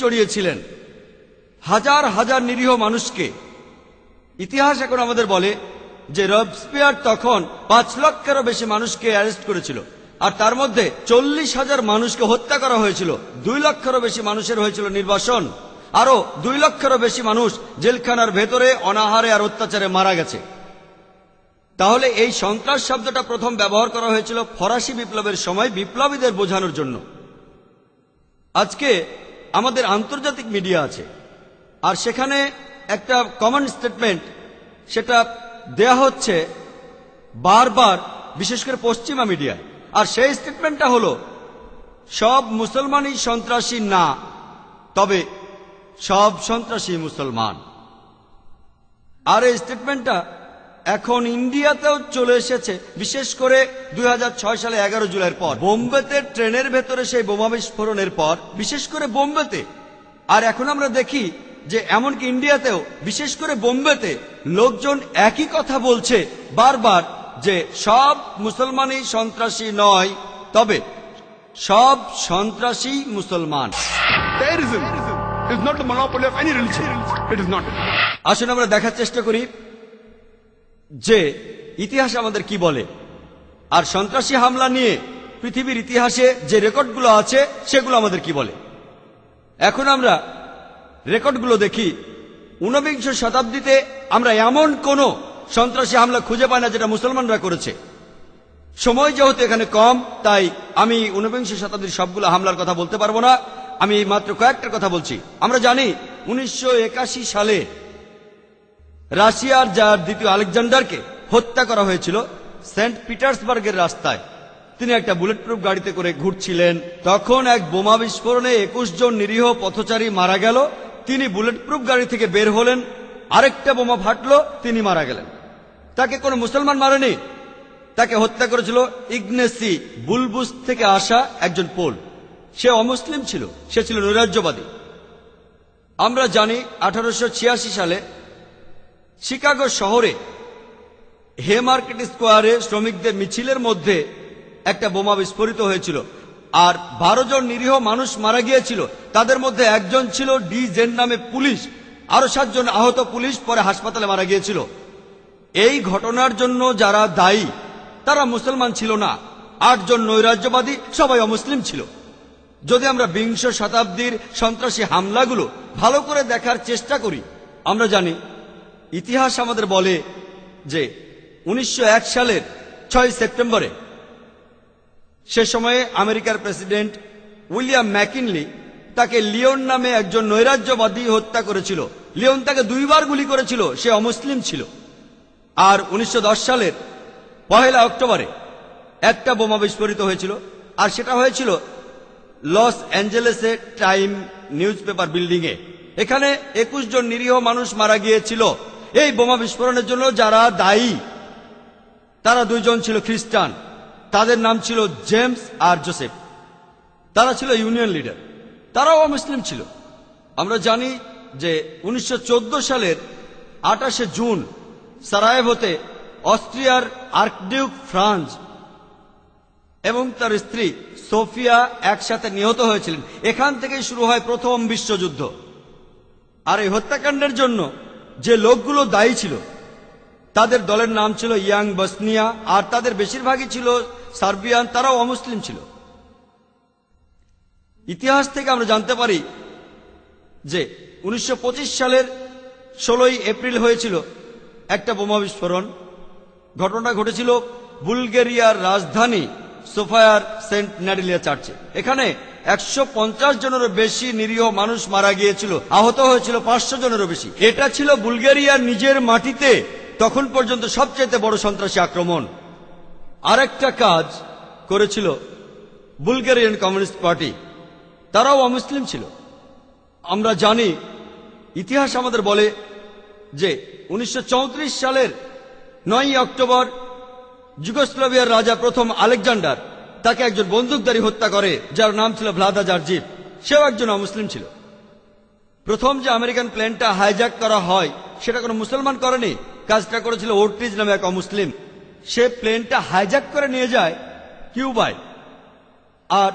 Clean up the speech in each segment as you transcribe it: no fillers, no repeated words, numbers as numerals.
চড়িয়েছিলেন হাজার হাজার নিরীহ মানুষকে। ইতিহাস এখন আমাদের বলে যে রবস্পিয়ার তখন 5 লক্ষেরও বেশি মানুষকে অ্যারেস্ট করেছিল, আর তার মধ্যে 40,000 মানুষকে হত্যা করা হয়েছিল। 2 লক্ষেরও বেশি মানুষের হয়েছিল নির্বাসন, আরো 2 লক্ষেরও বেশি মানুষ জেলখানার ভেতরে অনাহারে আর অত্যাচারে মারা গেছে। তাহলে এই সন্ত্রাস শব্দটা প্রথম ব্যবহার করা হয়েছিল ফরাসি বিপ্লবের সময় বিপ্লবীদের বোঝানোর জন্য। আজকে আমাদের আন্তর্জাতিক মিডিয়া আছে, আর সেখানে একটা কমন স্টেটমেন্ট সেটা দেয়া হচ্ছে বারবার, বিশেষ করে পশ্চিমা মিডিয়ায়। আর সেই স্টেটমেন্টটা হলো সব মুসলমানই সন্ত্রাসী না, তবে সব সন্ত্রাসী মুসলমান। আর এই স্টেটমেন্টটা এখন ইন্ডিয়াতেও চলে এসেছে, বিশেষ করে 2006 সালে 11 জুলাইয়ের পর বোম্বেতে ট্রেনের ভেতরে সেই বোমা বিস্ফোরণের পর, বিশেষ করে বোম্বেতে। আর এখন আমরা দেখি যে এমনকি ইন্ডিয়াতেও, বিশেষ করে বোম্বেতে, লোকজন একই কথা বলছে বারবার যে সব মুসলমানই সন্ত্রাসী নয়, তবে সব সন্ত্রাসী মুসলমান। আসুন আমরা দেখার চেষ্টা করি যে ইতিহাস আমাদের কি বলে, আর সন্ত্রাসী হামলা নিয়ে পৃথিবীর ইতিহাসে যে রেকর্ডগুলো আছে সেগুলো আমাদের কি বলে। এখন আমরা রেকর্ডগুলো দেখি। 19বিংশ শতাব্দীতে আমরা এমন কোন সন্ত্রাসী হামলা খুঁজে পাই না যেটা মুসলমানরা করেছে। সময় যেহেতু এখানে কম, তাই আমি 19বিংশ শতাব্দীর সবগুলো হামলার কথা বলতে পারবো না, আমি মাত্র কয়েকটার কথা বলছি। আমরা জানি 1981 সালে রাশিয়ার জার দ্বিতীয় আলেকজান্ডারকে হত্যা করা হয়েছিল সেন্ট পিটার্সবার্গের রাস্তায়। তিনি একটা বুলেট প্রুফ গাড়িতে করে ঘুরছিলেন, তখন এক বোমা বিস্ফোরণে 21 জন নিরীহ পথচারী মারা গেল। তিনি বুলেট প্রুফ গাড়ি থেকে বের হলেন, আরেকটা বোমা ফাটলো, তিনি মারা গেলেন। তাকে কোনো মুসলমান মারেনি, তাকে হত্যা করেছিল ইগনেসি বুলবুস থেকে আসা একজন পোল। সে অমুসলিম ছিল, সে ছিল নৈরাজ্যবাদী। আমরা জানি 1886 সালে শিকাগো শহরে হে মার্কেট স্কোয়ারে শ্রমিকদের মিছিলের মধ্যে একটা বোমা বিস্ফোরিত হয়েছিল, আর 12 জন নিরীহ মানুষ মারা গিয়েছিল। তাদের মধ্যে একজন ছিল ডি জেন নামে পুলিশ, আরো 7 জন আহত পুলিশ পরে হাসপাতালে মারা গিয়েছিল। এই ঘটনার জন্য যারা দায়ী তারা মুসলমান ছিল না, 8 জন নৈরাজ্যবাদী, সবাই অমুসলিম ছিল। যদি আমরা বিংশ শতাব্দীর সন্ত্রাসী হামলাগুলো ভালো করে দেখার চেষ্টা করি, আমরা জানি ইতিহাস আমাদের বলে যে 1901 সালের 6 সেপ্টেম্বরে সে সময়ে আমেরিকার প্রেসিডেন্ট উইলিয়াম ম্যাকিনলি তাকে লিওন নামে একজন নৈরাজ্যবাদী হত্যা করেছিল। লিওন তাকে 2 বার গুলি করেছিল, সে অমুসলিম ছিল। আর 1910 সালের 1 অক্টোবরে একটা বোমা বিস্ফোরিত হয়েছিল, আর সেটা হয়েছিল লস অ্যাঞ্জেলেসে টাইম নিউজ পেপার বিল্ডিং এ। এখানে 21 জন নিরীহ মানুষ মারা গিয়েছিল। এই বোমা বিস্ফোরণের জন্য যারা দায়ী তারা 2 জন ছিল খ্রিস্টান, তাদের নাম ছিল জেমস আর জোসেফ। তারা ছিল ইউনিয়ন লিডার, তারাও অমুসলিম ছিল। আমরা জানি যে 1914 সালের 28 জুন সারায়েভোতে অস্ট্রিয়ার আর্কডিউক ফ্রান্স এবং তার স্ত্রী সোফিয়া একসাথে নিহত হয়েছিলেন। এখান থেকেই শুরু হয় প্রথম বিশ্বযুদ্ধ। আর এই হত্যাকাণ্ডের জন্য যে লোকগুলো দায়ী ছিল তাদের দলের নাম ছিল ইয়াং বসনিয়া, আর তাদের বেশিরভাগই ছিল সার্বিয়ান, তারাও অমুসলিম ছিল। ইতিহাস থেকে আমরা জানতে পারি যে 1925 সালের 16 এপ্রিল হয়েছিল একটা বোমা বিস্ফোরণ। ঘটনা ঘটেছিল বুলগেরিয়ার রাজধানী সোফায়ার সেন্ট ন্যাডিলিয়া চার্চে। এখানে 150 জনেরও বেশি নিরীহ মানুষ মারা গিয়েছিল, আহত হয়েছিল 500 জনেরও বেশি। এটা ছিল বুলগেরিয়ার নিজের মাটিতে তখন পর্যন্ত সবচেয়ে বড় সন্ত্রাসী আক্রমণ। আরেকটা কাজ করেছিল বুলগেরিয়ান কমিউনিস্ট পার্টি, তারাও অমুসলিম ছিল। আমরা জানি ইতিহাস আমাদের বলে যে 1934 সালের 9 অক্টোবর যুগোস্লাভিয়ার রাজা প্রথম আলেকজান্ডার তাকে একজন বন্দুকধারী হত্যা করে যার নাম ছিল ভ্লাদা জার্জিভ। সেও একজন অমুসলিম ছিল। প্রথম যে আমেরিকান প্লেনটা হাইজ্যাক করা হয় সেটা কোনো মুসলমান করেনি, কাজটা করেছিল ওর্টিজ নামে এক অমুসলিম। সে প্লেনটা হাইজ্যাক করে নিয়ে যায় কিউবায়, আর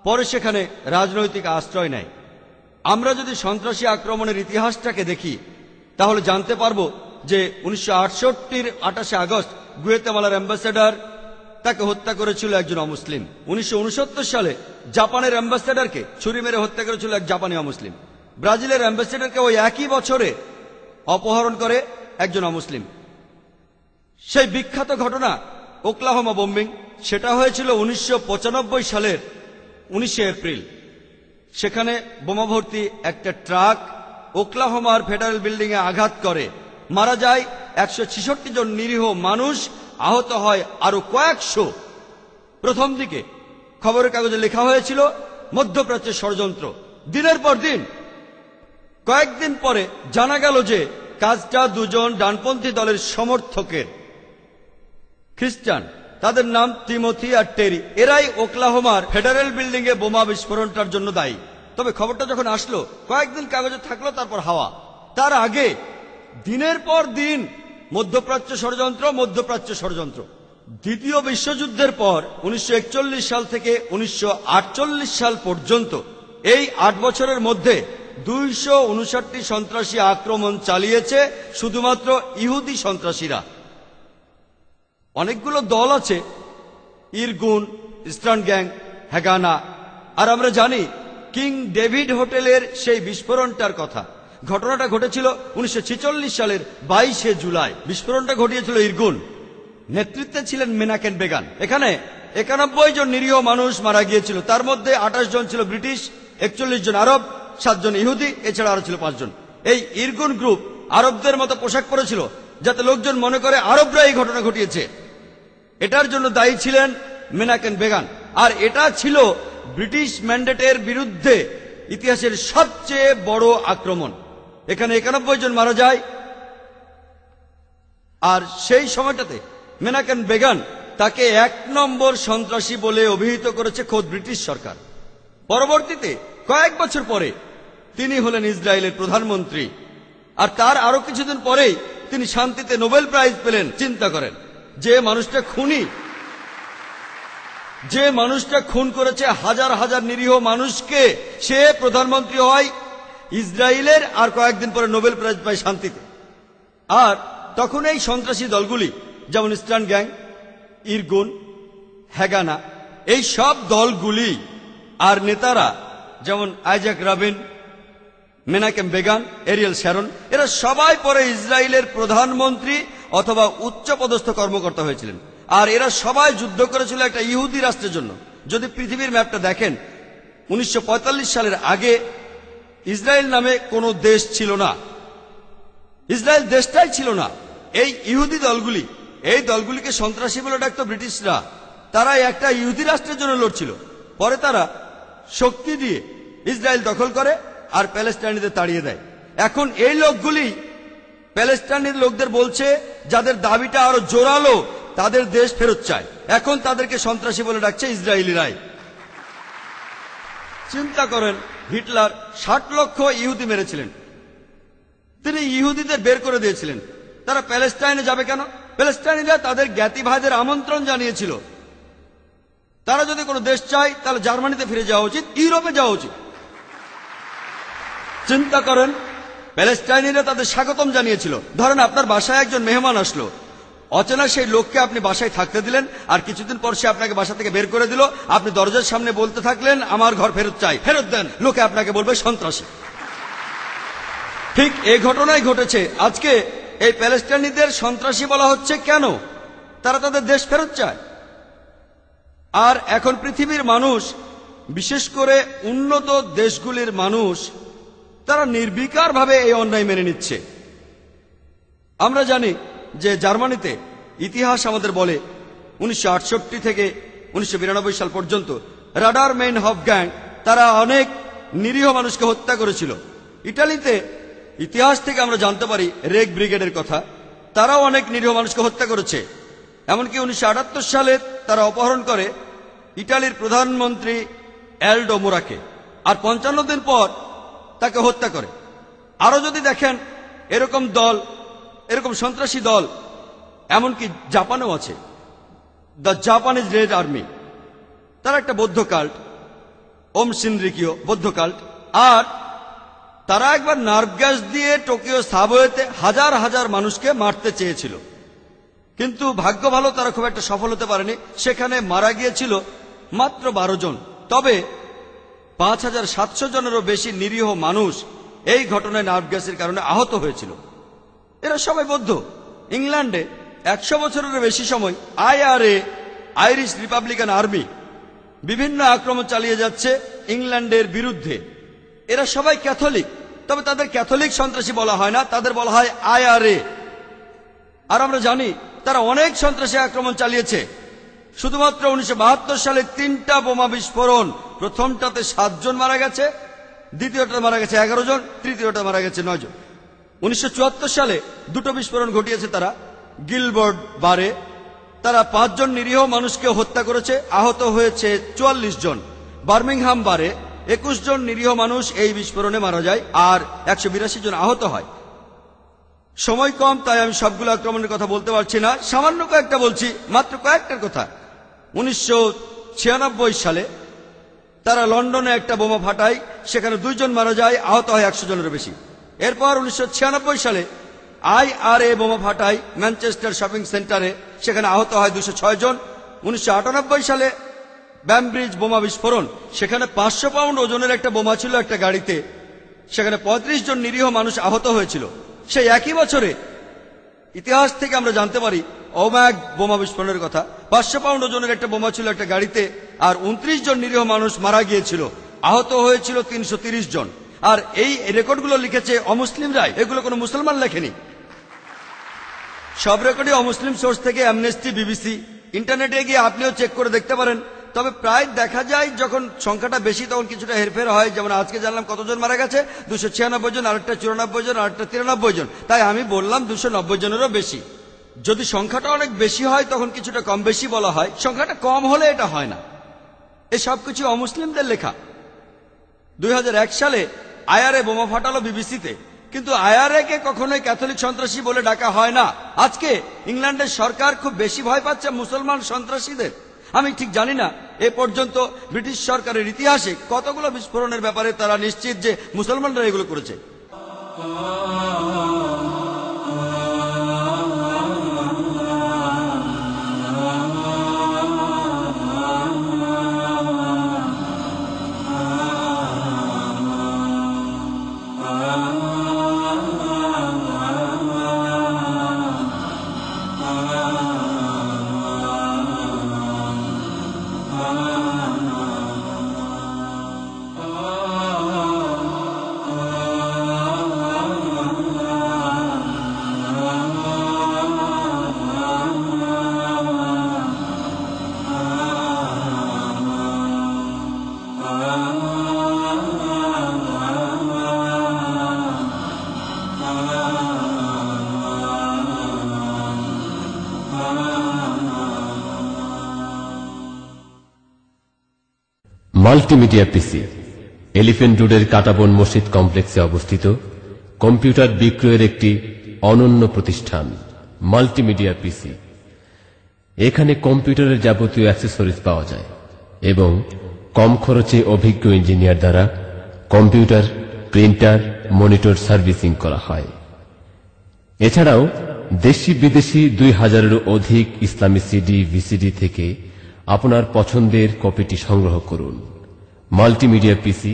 পরে সেখানে রাজনৈতিক আশ্রয় নেয়। আমরা যদি সন্ত্রাসী আক্রমণের ইতিহাসটাকে দেখি তাহলে জানতে পারবো যে 1968-র 28 আগস্ট গুয়েতেমালার অ্যাম্বাসেডর তাকে হত্যা করেছিল একজন অমুসলিম। 1969 সালে জাপানের অ্যাম্বাসেডরকে ছুরি মেরে হত্যা করেছিল এক জাপানি অমুসলিম। ব্রাজিলের অ্যাম্বাসেডরকে ওই একই বছরে অপহরণ করে একজন অমুসলিম। সেই বিখ্যাত ঘটনা ওকলাহোমা বোম্বিং, সেটা হয়েছিল 1995 সালের 19 এপ্রিল। সেখানে বোমা ভর্তি একটা ট্রাক ওকলাহোমার ফেডারেল বিল্ডিং এ আঘাত করে, মারা যায় 166 জন নিরীহ মানুষ, আহত হয় আরো কয়েকশো। প্রথম দিকে খবরের কাগজে লেখা হয়েছিল মধ্যপ্রাচ্যের ষড়যন্ত্র। দিনের পর দিন, কয়েকদিন পরে জানা গেল যে কাজটা দুজন ডানপন্থী দলের সমর্থকের, খ্রিস্টান। তাদের নাম তিমোথি আর টেরি। এরাই ওকলাহোমার ফেডারেল বিল্ডিং এ বোমা বিস্ফোরণটার জন্য দায়ী। তবে খবরটা যখন আসলো, কয়েকদিন কাগজে থাকলো, তারপর হাওয়া। তার আগে দিনের পর দিন মধ্যপ্রাচ্য ষড়যন্ত্র, মধ্যপ্রাচ্য ষড়যন্ত্র। দ্বিতীয় বিশ্বযুদ্ধের পর 1941 সাল থেকে 1948 সাল পর্যন্ত এই 8 বছরের মধ্যে 259টি সন্ত্রাসী আক্রমণ চালিয়েছে শুধুমাত্র ইহুদি সন্ত্রাসীরা। অনেকগুলো দল আছে, ইরগুন, ইস্টার্ন গ্যাং, হ্যাগানা। আর আমরা জানি কিং ডেভিড হোটেলের সেই বিস্ফোরণটার কথা। ঘটনাটা ঘটেছিল 1946 সালের 22 জুলাই। বিস্ফোরণটা ঘটিয়েছিল ইরগুন, নেতৃত্বে ছিলেন মেনাকেন বেগান। এখানে 91 জন নিরীহ মানুষ মারা গিয়েছিল। তার মধ্যে 28 জন ছিল ব্রিটিশ, 41 জন আরব, 7 জন ইহুদি, এছাড়া আরো ছিল 5 জন। এই ইরগুন গ্রুপ আরবদের মতো পোশাক পরেছিল যাতে লোকজন মনে করে আরবরা এই ঘটনা ঘটিয়েছে। এটার জন্য দায়ী ছিলেন মেনাকেন বেগান। আর এটা ছিল ব্রিটিশ ম্যান্ডেটের বিরুদ্ধে ইতিহাসের সবচেয়ে বড় আক্রমণ। এখানে 91 জন মারা যায়। আর সেই সময়টাতে মেনাকেন বেগান তাকে 1 নম্বর সন্ত্রাসী বলে অভিহিত করেছে খোদ ব্রিটিশ সরকার। পরবর্তীতে কয়েক বছর পরে তিনি হলেন ইসরায়েলের প্রধানমন্ত্রী। আর তার আরো কিছুদিন পরেই তিনি শান্তিতে নোবেল প্রাইজ পেলেন। চিন্তা করেন, যে মানুষটা খুনি, যে মানুষটা খুন করেছে হাজার হাজার নিরীহ মানুষকে, সে প্রধানমন্ত্রী হয় ইসরায়েলের, আর কয়েকদিন পরে নোবেল প্রাইজ পায় শান্তিতে। আর তখন এই সন্ত্রাসী দলগুলি যেমন ইস্টার্ন গ্যাং, ইরগুন, হ্যাগানা, এই সব দলগুলি আর নেতারা যেমন Isaac Rabin, মেনাকেম began, Ariel Sharon, এরা সবাই পরে ইসরায়েলের প্রধানমন্ত্রী অথবা উচ্চপদস্থ কর্মকর্তা হয়েছিলেন। আর এরা সবাই যুদ্ধ করেছিল একটা ইহুদি রাষ্ট্রের জন্য। যদি পৃথিবীর ম্যাপটা দেখেন, 1945 সালের আগে ইসরায়েল নামে কোনো দেশ ছিল না। ইসরায়েল দেশটাই ছিল না। এই ইহুদি দলগুলি, এই দলগুলিকে সন্ত্রাসী বলে ডাকতো ব্রিটিশরা। তারা একটা ইহুদি রাষ্ট্রের জন্য লড়ছিল। পরে তারা শক্তি দিয়ে ইসরায়েল দখল করে আর প্যালেস্টাইনিদের তাড়িয়ে দেয়। এখন এই লোকগুলি প্যালেস্টাইনের লোকদের বলছে, যাদের দাবিটা আরো জোরালো, তাদের দেশ ফেরত চায়। এখন তাদেরকে সন্ত্রাসী বলে ডাকছে ইসরায়েলিরাই। চিন্তা করেন, হিটলার 60 লক্ষ ইহুদি মেরেছিলেন। তিনি ইহুদিদের বের করে দিয়েছিলেন। তারা প্যালেস্টাইনে যাবে কেন? প্যালেস্টাইনিরা তাদের জ্ঞাতি ভাইদের আমন্ত্রণ জানিয়েছিল। তারা যদি কোনো দেশ চায় তাহলে জার্মানিতে ফিরে যাওয়া উচিত, ইউরোপে যাওয়া উচিত। চিন্তা করেন, প্যালেস্টাইনিরা তাদের স্বাগতম জানিয়েছিল। ধরেন আপনার বাসায় একজন মেহমান আসলো, অচেনা সেই লোককে আপনি বাসায় থাকতে দিলেন, আর কিছুদিন পর সে আপনাকে বাসা থেকে বের করে দিল। আপনি দরজার সামনে বলতে থাকলেন, আমার ঘর ফেরত চাই, ফেরত দেন। লোকে আপনাকে বলবে সন্ত্রাসী। ঠিক এই ঘটনাই ঘটেছে। আজকে এই প্যালেস্টাইনিদের সন্ত্রাসী বলা হচ্ছে কেন? তারা তাদের দেশ ফেরত চায়। আর এখন পৃথিবীর মানুষ, বিশেষ করে উন্নত দেশগুলির মানুষ, তারা নির্বিকারভাবে এই অন্যায় মেনে নিচ্ছে। আমরা জানি যে জার্মানিতে ইতিহাস আমাদের বলে 1968 থেকে 1992 সাল পর্যন্ত রাডার মেইন হফ গ্যাং তারা অনেক নিরীহ মানুষকে হত্যা করেছিল। ইটালিতে ইতিহাস থেকে আমরা জানতে পারি রেগ ব্রিগেডের কথা, তারাও অনেক নিরীহ মানুষকে হত্যা করেছে। এমনকি 1978 সালে তারা অপহরণ করে ইটালির প্রধানমন্ত্রী অ্যালডো মোরাকে, আর 55 দিন পর তাকে হত্যা করে। আরো যদি দেখেন এরকম দল, এরকম সন্ত্রাসী দল এমনকি জাপানেও আছে, দ্য জাপানিজ রেড আর্মি। তারা একটা বৌদ্ধ কাল্ট, ওম সিনরিকিও বৌদ্ধ কাল্ট। আর তারা একবার নার্ভ গ্যাস দিয়ে টোকিও সাবওয়েতে হাজার হাজার মানুষকে মারতে চেয়েছিল, কিন্তু ভাগ্য ভালো তারা খুব একটা সফল হতে পারেনি। সেখানে মারা গিয়েছিল মাত্র 12 জন। তবে 5700 জনেরও বেশি নিরীহ মানুষ এই ঘটনায় নার্ভ গ্যাসের কারণে আহত হয়েছিল। এরা সবাই বৌদ্ধ। ইংল্যান্ডে 100 বছরের বেশি সময় IRA, আইরিশ রিপাবলিকান আর্মি, বিভিন্ন আক্রমণ চালিয়ে যাচ্ছে ইংল্যান্ডের বিরুদ্ধে। এরা সবাই ক্যাথলিক, তবে তাদের ক্যাথলিক সন্ত্রাসী বলা হয় না, তাদের বলা হয় IRA। আর আমরা জানি তারা অনেক সন্ত্রাসী আক্রমণ চালিয়েছে। শুধুমাত্র 1972 সালে 3টা বোমা বিস্ফোরণ, প্রথমটাতে 7 জন মারা গেছে, দ্বিতীয়টা মারা গেছে 11 জন, তৃতীয়টা মারা গেছে 9 জন। 1974 সালে 2টো বিস্ফোরণ ঘটিয়েছে তারা গিলবার্ট বারে। তারা 5 জন নিরীহ মানুষকে হত্যা করেছে, আহত হয়েছে 44 জন। বার্মিংহাম বারে 21 জন নিরীহ মানুষ এই বিস্ফোরণে মারা যায় আর 182 জন আহত হয়। সময় কম, তাই আমি সবগুলো আক্রমণের কথা বলতে পারছি না, সামান্য কয়েকটা বলছি, মাত্র কয়েকটার কথা। 1996 সালে তারা লন্ডনে একটা বোমা ফাটায়, সেখানে 2 জন মারা যায়, আহত হয় 100 জনেরও বেশি। এরপর 1996 সালে IRA বোমা ফাটায় ম্যানচেস্টার শপিং সেন্টারে, সেখানে আহত হয় 206 জন। 1998 সালে ব্যামব্রিজ বোমা বিস্ফোরণ, সেখানে 500 পাউন্ড ওজনের একটা বোমা ছিল একটা গাড়িতে, সেখানে 35 জন নিরীহ মানুষ আহত হয়েছিল। সেই একই বছরে ইতিহাস থেকে আমরা জানতে পারি ওম্যাগ বোমা বিস্ফোরণের কথা। 500 পাউন্ড ওজনের একটা বোমা ছিল একটা গাড়িতে আর 29 জন নিরীহ মানুষ মারা গিয়েছিল, আহত হয়েছিল 330 জন। আর এই রেকর্ডগুলো লিখেছে অমুসলিমরাই, এগুলো কোনো মুসলমান লেখেনি। সব রেকর্ডই অমুসলিম সোর্স থেকে, অ্যামনেস্টি, BBC। ইন্টারনেটে গিয়ে আপনিও চেক করে দেখতে পারেন। তবে প্রায় দেখা যায় যখন সংখ্যাটা বেশি তখন কিছুটা হেরফের হয়। যেমন আজকে জানলাম কতজন মারা গেছে, 296 জন, আরেকটা 94 জন, আরেকটা 93 জন, তাই আমি বললাম 290 জনেরও বেশি। যদি সংখ্যাটা অনেক বেশি হয় তখন কিছুটা কম বেশি বলা হয়, সংখ্যাটা কম হলে এটা হয় না। এ সবকিছু অমুসলিমদের লেখা। 2001 সালে IRA বোমা ফাটালো BBCতে, কিন্তু IRA কে কখনোই ক্যাথলিক সন্ত্রাসী বলে ডাকা হয় না। আজকে ইংল্যান্ডের সরকার খুব বেশি ভয় পাচ্ছে মুসলমান সন্ত্রাসীদের। আমি ঠিক জানি না এ পর্যন্ত ব্রিটিশ সরকারের ইতিহাসে কতগুলো বিস্ফোরণের ব্যাপারে তারা নিশ্চিত যে মুসলমানরা এগুলো করেছে। মাল্টিমিডিয়া পিসি এলিফ্যান্ট রোডের কাটাবন মসজিদ কমপ্লেক্সে অবস্থিত কম্পিউটার বিক্রয়ের একটি অনন্য প্রতিষ্ঠান মাল্টিমিডিয়া পিসি। এখানে কম্পিউটারের যাবতীয় অ্যাক্সেসরিজ পাওয়া যায় এবং কম খরচে অভিজ্ঞ ইঞ্জিনিয়ার দ্বারা কম্পিউটার, প্রিন্টার, মনিটর সার্ভিসিং করা হয়। এছাড়াও দেশি বিদেশি 2000-এরও অধিক ইসলামী সিডি, ভিসিডি থেকে আপনার পছন্দের কপিটি সংগ্রহ করুন। মাল্টিমিডিয়া পিসি